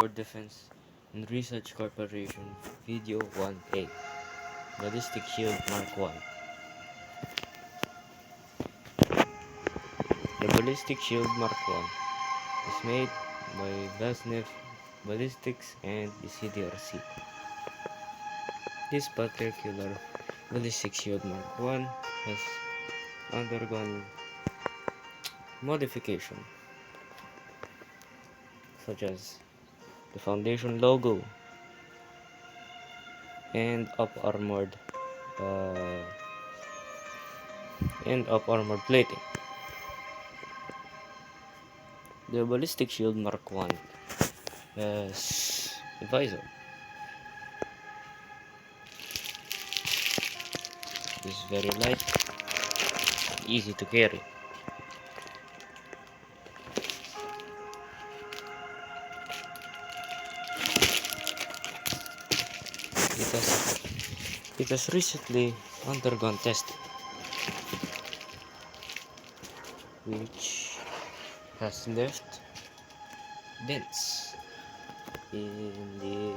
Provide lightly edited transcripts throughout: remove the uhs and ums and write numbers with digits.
Airborne Defense and Research Corporation Video 1A Ballistic Shield Mark 1. The Ballistic Shield Mark 1 is made by Basnev Ballistics and the CDRC. This particular Ballistic Shield Mark 1 has undergone modification, such as the foundation logo and up-armored plating. The Ballistic Shield Mark 1 has a visor. It is very light, easy to carry. It has recently undergone testing, which has left dents in the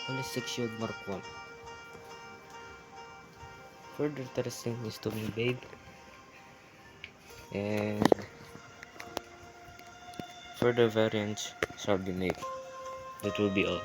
Ballistic Shield Mark 1. Further testing is to be made, and further variants shall be made. That will be all.